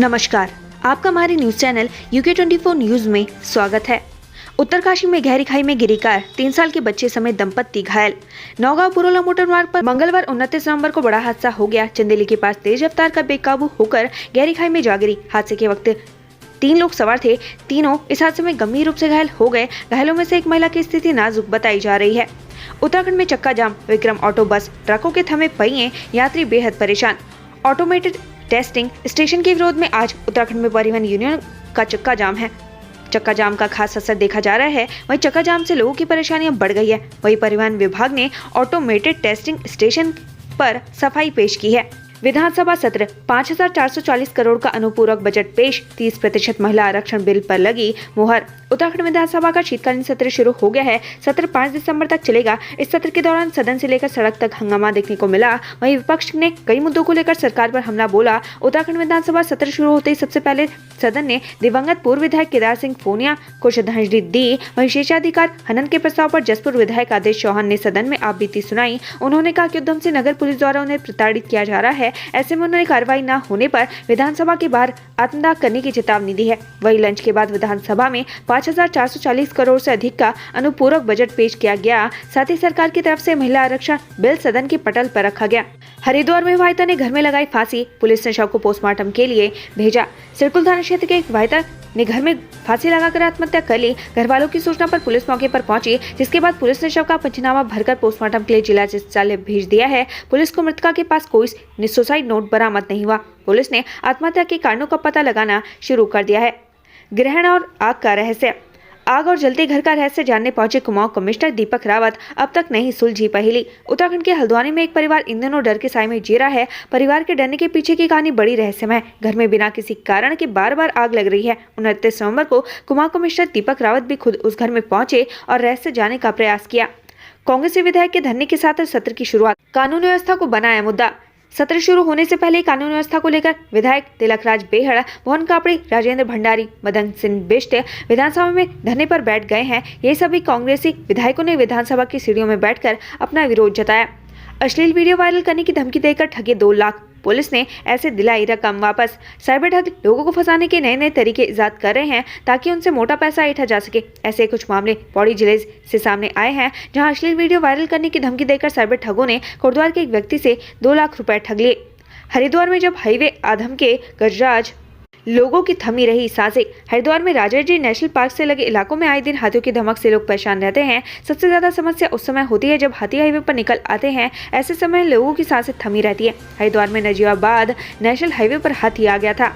नमस्कार, आपका हमारे न्यूज चैनल UK24 न्यूज में स्वागत है। उत्तरकाशी में गहरी खाई में गिरी कार, 3 साल के बच्चे समेत दंपत्ति घायल। नौगांव पुरोला मोटर मार्ग पर मंगलवार 29 नवंबर को बड़ा हादसा हो गया। चंदेली के पास तेज रफ्तार कार बेकाबू होकर गहरी खाई में जा गिरी। हादसे के वक्त 3 लोग सवार थे। तीनों इस हादसे में गंभीर रूप से घायल हो गए। घायलों में से एक महिला की स्थिति नाजुक बताई जा रही है। उत्तराखंड में चक्का जाम, विक्रम ऑटो बस ट्रकों के थमे पहिए, यात्री बेहद परेशान। ऑटोमेटेड टेस्टिंग स्टेशन के विरोध में आज उत्तराखंड में परिवहन यूनियन का चक्का जाम है। चक्का जाम का खास असर देखा जा रहा है। वहीं चक्का जाम से लोगों की परेशानियां बढ़ गई है। वहीं परिवहन विभाग ने ऑटोमेटेड टेस्टिंग स्टेशन पर सफाई पेश की है। विधानसभा सत्र 5440 करोड़ का अनुपूरक बजट पेश, 30% महिला आरक्षण बिल पर लगी मुहर। उत्तराखंड विधानसभा का शीतकालीन सत्र शुरू हो गया है। सत्र 5 दिसंबर तक चलेगा। इस सत्र के दौरान सदन से लेकर सड़क तक हंगामा देखने को मिला। वहीं विपक्ष ने कई मुद्दों को लेकर सरकार पर हमला बोला। उत्तराखंड विधानसभा सत्र शुरू होते ही सबसे पहले सदन ने दिवंगत पूर्व विधायक केदार सिंह फोनिया को श्रद्धांजलि दी। वहीं शेषाधिकार हनन के प्रस्ताव पर जसपुर विधायक आदेश चौहान ने सदन में आपबीती सुनाई। उन्होंने कहा कि उधम सिंह नगर पुलिस द्वारा उन्हें प्रताड़ित किया जा रहा है। ऐसे में उन्होंने कार्रवाई न होने पर विधानसभा के बाहर आत्मदाह करने की चेतावनी दी है। वहीं लंच के बाद विधानसभा में 5440 करोड़ से अधिक का अनुपूरक बजट पेश किया गया। साथ ही सरकार की तरफ से महिला आरक्षण बिल सदन के पटल पर रखा गया। हरिद्वार में विवाहिता ने घर में लगाई फांसी, पुलिस ने शव को पोस्टमार्टम के लिए भेजा। सिरकुल थाना क्षेत्र के एक विवाहिता ने घर में फांसी लगाकर आत्महत्या कर ली। घर वालों की सूचना पर पुलिस मौके पर पहुंची, जिसके बाद पुलिस ने शव का पंचनामा भरकर पोस्टमार्टम के लिए जिला चिकित्सालय भेज दिया है। पुलिस को मृतका के पास कोई सुसाइड नोट बरामद नहीं हुआ। पुलिस ने आत्महत्या के कारणों का पता लगाना शुरू कर दिया है। ग्रहण और आग का रहस्य। आग और जलते घर का रहस्य जानने पहुंचे कुमाऊं कमिश्नर दीपक रावत। अब तक नहीं सुलझी पहेली। उत्तराखंड के हल्द्वानी में एक परिवार इन दिनों डर के साए में जी रहा है। परिवार के डरने के पीछे की कहानी बड़ी रहस्यमय है। घर में बिना किसी कारण के बार-बार आग लग रही है। 29 नवंबर को कुमाऊं कमिश्नर दीपक रावत भी खुद उस घर में पहुंचे और रहस्य जानने का प्रयास किया। कांग्रेसी विधायक के धरने के साथ सत्र की शुरुआत। कानून व्यवस्था को बनाया मुद्दा। सत्र शुरू होने से पहले कानून व्यवस्था को लेकर विधायक तिलकराज बेहड़, मोहन कापड़ी, राजेंद्र भंडारी, मदन सिंह बिष्ट विधानसभा में धरने पर बैठ गए हैं। ये सभी कांग्रेसी विधायकों ने विधानसभा की सीढ़ियों में बैठकर अपना विरोध जताया। अश्लील वीडियो वायरल करने की धमकी देकर ठगे 2 लाख। पुलिस ने ऐसे दिलाई रकम वापस। साइबर ठग लोगों को फंसाने के नए नए तरीके इजाद कर रहे हैं ताकि उनसे मोटा पैसा ऐंठा जा सके। ऐसे कुछ मामले पौड़ी जिले से सामने आए हैं, जहां अश्लील वीडियो वायरल करने की धमकी देकर साइबर ठगों ने कोटद्वार के एक व्यक्ति से 2 लाख रुपए ठग लिए। हरिद्वार में जब हाईवे आधम के गजराज, लोगों की थमी रही सांसें। हरिद्वार में राजाजी नेशनल पार्क से लगे इलाकों में आए दिन हाथियों की धमक से लोग परेशान रहते हैं। सबसे ज्यादा समस्या उस समय होती है जब हाथी हाईवे पर निकल आते हैं। ऐसे समय लोगों की सांसें थमी रहती है। हरिद्वार में नजीबाबाद नेशनल हाईवे पर हाथी आ गया था।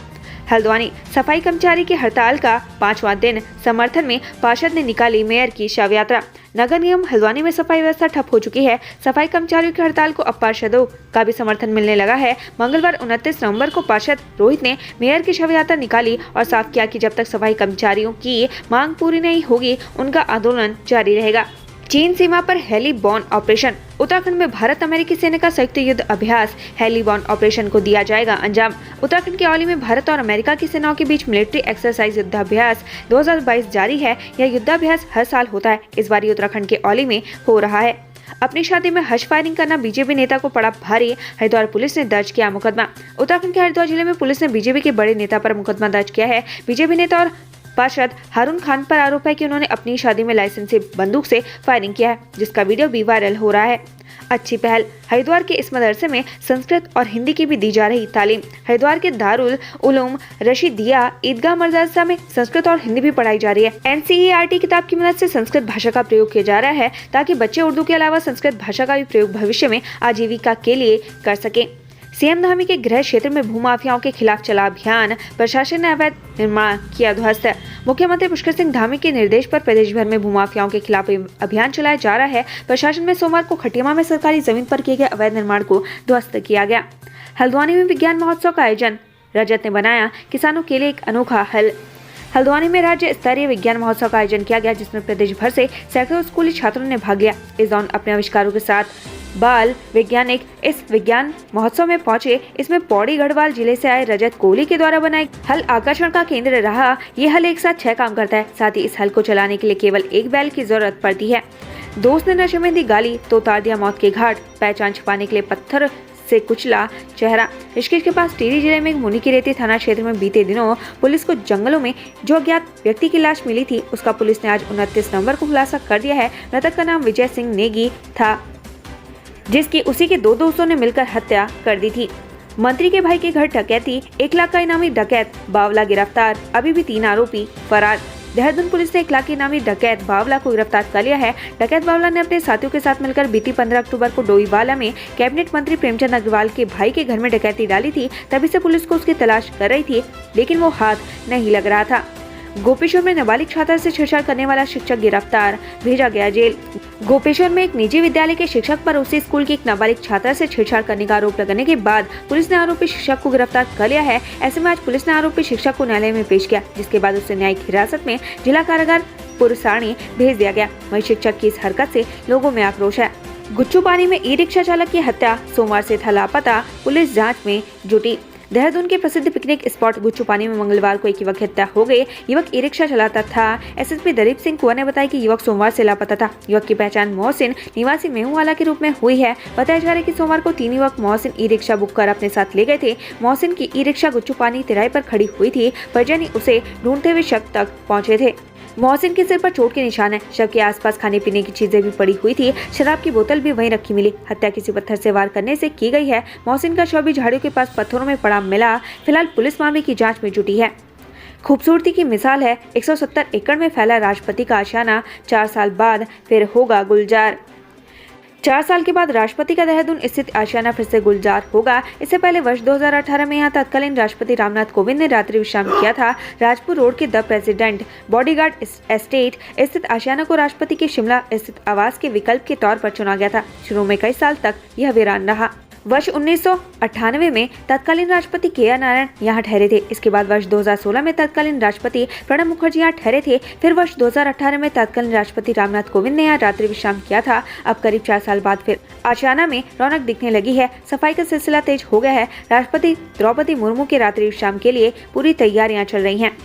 हल्द्वानी सफाई कर्मचारी की हड़ताल का 5वां दिन। समर्थन में पार्षद ने निकाली मेयर की शव यात्रा। नगर निगम हल्द्वानी में सफाई व्यवस्था ठप हो चुकी है। सफाई कर्मचारियों की हड़ताल को अब पार्षदों का भी समर्थन मिलने लगा है। मंगलवार 29 नवंबर को पार्षद रोहित ने मेयर की शव यात्रा निकाली और साफ किया कि जब तक सफाई कर्मचारियों की मांग पूरी नहीं होगी, उनका आंदोलन जारी रहेगा। चीन सीमा पर हेलीबॉर्न ऑपरेशन। उत्तराखंड में भारत अमेरिकी सेना का संयुक्त युद्ध अभ्यास हेलीबॉर्न ऑपरेशन को दिया जाएगा अंजाम। उत्तराखंड के औली में भारत और अमेरिका की सेनाओं के बीच मिलिट्री एक्सरसाइज युद्धाभ्यास 2022 जारी है। यह युद्धाभ्यास हर साल होता है। इस बार उत्तराखंड के औली में हो रहा है। अपनी शादी में हर्ष फायरिंग करना बीजेपी नेता को पड़ा भारी। हरिद्वार पुलिस ने दर्ज किया मुकदमा। उत्तराखंड के हरिद्वार जिले में पुलिस ने बीजेपी के बड़े नेता पर मुकदमा दर्ज किया है। बीजेपी नेता और पार्षद हारून खान पर आरोप है कि उन्होंने अपनी शादी में लाइसेंसी बंदूक से फायरिंग किया है, जिसका वीडियो भी वायरल हो रहा है। अच्छी पहल। हरिद्वार के इस मदरसे में संस्कृत और हिंदी की भी दी जा रही तालीम। हरिद्वार के दारुल उलूम रशीदिया ईदगाह मदरसा में संस्कृत और हिंदी भी पढ़ाई जा रही है। NCERT किताब की मदद से संस्कृत भाषा का प्रयोग किया जा रहा है ताकि बच्चे उर्दू के अलावा संस्कृत भाषा का भी प्रयोग भविष्य में आजीविका के लिए कर सके। सीएम धामी के गृह क्षेत्र में भूमाफियाओं के खिलाफ चला अभियान। प्रशासन ने अवैध निर्माण किया ध्वस्त। मुख्यमंत्री पुष्कर सिंह धामी के निर्देश पर प्रदेश भर में भूमाफियाओं के खिलाफ अभियान चलाया जा रहा है। प्रशासन में सोमवार को खटियामा में सरकारी जमीन पर किए गए अवैध निर्माण को ध्वस्त किया गया। हल्द्वानी में विज्ञान महोत्सव का आयोजन। रजत ने बनाया किसानों के लिए एक अनोखा हल। हल्द्वानी में राज्य स्तरीय विज्ञान महोत्सव का आयोजन किया गया, जिसमें प्रदेश भर से सैकड़ों स्कूली छात्रों ने भाग लिया। इस दौरान अपने आविष्कारों के साथ बाल वैज्ञानिक इस विज्ञान महोत्सव में पहुंचे। इसमें पौड़ी गढ़वाल जिले से आए रजत कोहली के द्वारा बनाए हल आकर्षण का केंद्र रहा। ये हल एक साथ 6 काम करता है। साथ ही इस हल को चलाने के लिए केवल एक बैल की जरूरत पड़ती है। दोस्त ने नशे में दी गाली तो उतार दिया मौत के घाट। पहचान छिपाने के लिए पत्थर से कुचला चेहरा। ऋषिकेश के पास टिहरी जिले में मुनि की रेती थाना क्षेत्र में बीते दिनों पुलिस को जंगलों में जो अज्ञात व्यक्ति की लाश मिली थी, उसका पुलिस ने आज 29 नवंबर को खुलासा कर दिया है। मृतक का नाम विजय सिंह नेगी था, जिसकी उसी के 2 दोस्तों ने मिलकर हत्या कर दी थी। मंत्री के भाई के घर डकैती, 1 लाख का इनामी डकैत बावला गिरफ्तार, अभी भी 3 आरोपी फरार। देहरादून पुलिस ने 1 लाख इनामी डकैत बावला को गिरफ्तार कर लिया है। डकैत बावला ने अपने साथियों के साथ मिलकर बीती 15 अक्टूबर को डोईवाला में कैबिनेट मंत्री प्रेमचंद अग्रवाल के भाई के घर में डकैती डाली थी। तभी से पुलिस को उसकी तलाश कर रही थी, लेकिन वो हाथ नहीं लग रहा था। गोपेश्वर में नाबालिग छात्रा से छेड़छाड़ करने वाला शिक्षक गिरफ्तार, भेजा गया जेल। गोपेश्वर में एक निजी विद्यालय के शिक्षक पर उसी स्कूल की एक नाबालिग छात्रा से छेड़छाड़ करने का आरोप लगने के बाद पुलिस ने आरोपी शिक्षक को गिरफ्तार कर लिया है। ऐसे में आज पुलिस ने आरोपी शिक्षक को न्यायालय में पेश किया, जिसके बाद उसे न्यायिक हिरासत में जिला कारागार पुरसाणी भेज दिया गया। वहीं शिक्षक की इस हरकत से लोगों में आक्रोश है। गुच्चू पानी में ई रिक्शा चालक की हत्या, सोमवार से था लापता, पुलिस जाँच में जुटी। देहरादून के प्रसिद्ध पिकनिक स्पॉट गुच्चू पानी में मंगलवार को एक युवक की हत्या हो गई। युवक ई रिक्शा चलाता था। एसएसपी दलीप सिंह कुंवर ने बताया कि युवक सोमवार से लापता था। युवक की पहचान मोहसिन निवासी मेहुवाला के रूप में हुई है। बताया जा रहा है कि सोमवार को 3 युवक मोहसिन ई रिक्शा बुक कर अपने साथ ले गए थे। मोहसिन की ई रिक्शा गुच्चू पानी तिराई पर खड़ी हुई थी। परिजन उसे ढूंढते हुए शव तक पहुंचे थे। मोहसिन के सिर पर चोट के निशान है। शव के आसपास खाने पीने की चीजें भी पड़ी हुई थी। शराब की बोतल भी वहीं रखी मिली। हत्या किसी पत्थर से वार करने से की गई है। मोहसिन का शव भी झाड़ियों के पास पत्थरों में पड़ा मिला। फिलहाल पुलिस मामले की जांच में जुटी है। खूबसूरती की मिसाल है 170 एकड़ में फैला राष्ट्रपति का आशियाना, 4 साल बाद फिर होगा गुलजार। 4 साल के बाद राष्ट्रपति का देहरादून स्थित आशियाना फिर से गुलजार होगा। इससे पहले वर्ष 2018 में यहाँ तत्कालीन राष्ट्रपति रामनाथ कोविंद ने रात्रि विश्राम किया था। राजपुर रोड के द प्रेसिडेंट बॉडीगार्ड एस्टेट स्थित आशियाना को राष्ट्रपति के शिमला स्थित आवास के विकल्प के तौर पर चुना गया था। शुरू में कई साल तक यह वीरान रहा। वर्ष 1998 में तत्कालीन राष्ट्रपति के.आर. नारायण यहाँ ठहरे थे। इसके बाद वर्ष 2016 में तत्कालीन राष्ट्रपति प्रणब मुखर्जी यहाँ ठहरे थे। फिर वर्ष 2018 में तत्कालीन राष्ट्रपति रामनाथ कोविंद ने यहाँ रात्रि विश्राम किया था। अब करीब 4 साल बाद फिर आशियाना में रौनक दिखने लगी है। सफाई का सिलसिला तेज हो गया है। राष्ट्रपति द्रौपदी मुर्मू के रात्रि विश्राम के लिए पूरी तैयारियां चल रही हैं।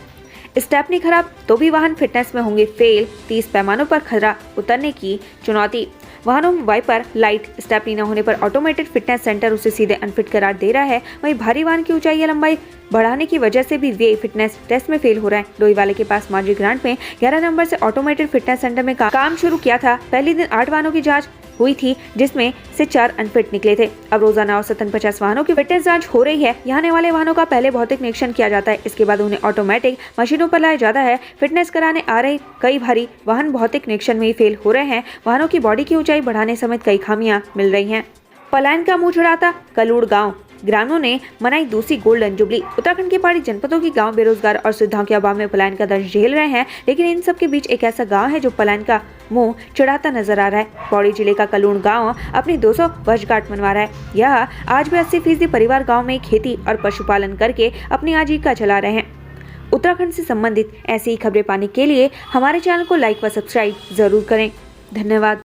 स्टेपनी खराब तो भी वाहन फिटनेस में होंगे फेल, 30 पैमानों पर खतरा उतरने की चुनौती। वाहनों में वाइपर, लाइट, स्टेपनी न होने पर ऑटोमेटेड फिटनेस सेंटर उसे सीधे अनफिट करार दे रहा है। वहीं भारी वाहन की ऊंचाई या लंबाई बढ़ाने की वजह से भी वे फिटनेस टेस्ट में फेल हो रहा है। डोईवाले के पास मांझी ग्रांट में 11 नवंबर से ऑटोमेटेड फिटनेस सेंटर में काम शुरू किया था। पहले दिन 8 वाहनों की जाँच हुई थी, जिसमें से 4 अनफिट निकले थे। अब रोजाना औसतन 50 वाहनों की फिटनेस जांच हो रही है। यहाँ आने वाले वाहनों का पहले भौतिक निरीक्षण किया जाता है। इसके बाद उन्हें ऑटोमेटिक मशीनों पर लाया जाता है। फिटनेस कराने आ रहे कई भारी वाहन भौतिक निरीक्षण में ही फेल हो रहे हैं। वाहनों की बॉडी की ऊंचाई बढ़ाने समेत कई खामियां मिल रही हैं। पलायन का मुंह छुड़ाता कलूड़ गाँव, ग्रामीणों ने मनाई दूसरी गोल्डन जुबली। उत्तराखंड के पहाड़ी जनपदों के गांव बेरोजगार और सुविधाओं के अभाव में पलायन का दर्द झेल रहे हैं, लेकिन इन सब के बीच एक ऐसा गांव है जो पलायन का मुंह चढ़ाता नजर आ रहा है। पौड़ी जिले का कलूड़ गांव अपनी 200 वर्षगांठ मनवा रहा है। यह आज भी 80% परिवार गांव में खेती और पशुपालन करके अपनी आजीविका चला रहे हैं। उत्तराखंड से संबंधित ऐसी ही खबरें पाने के लिए हमारे चैनल को लाइक व सब्सक्राइब जरूर करें। धन्यवाद।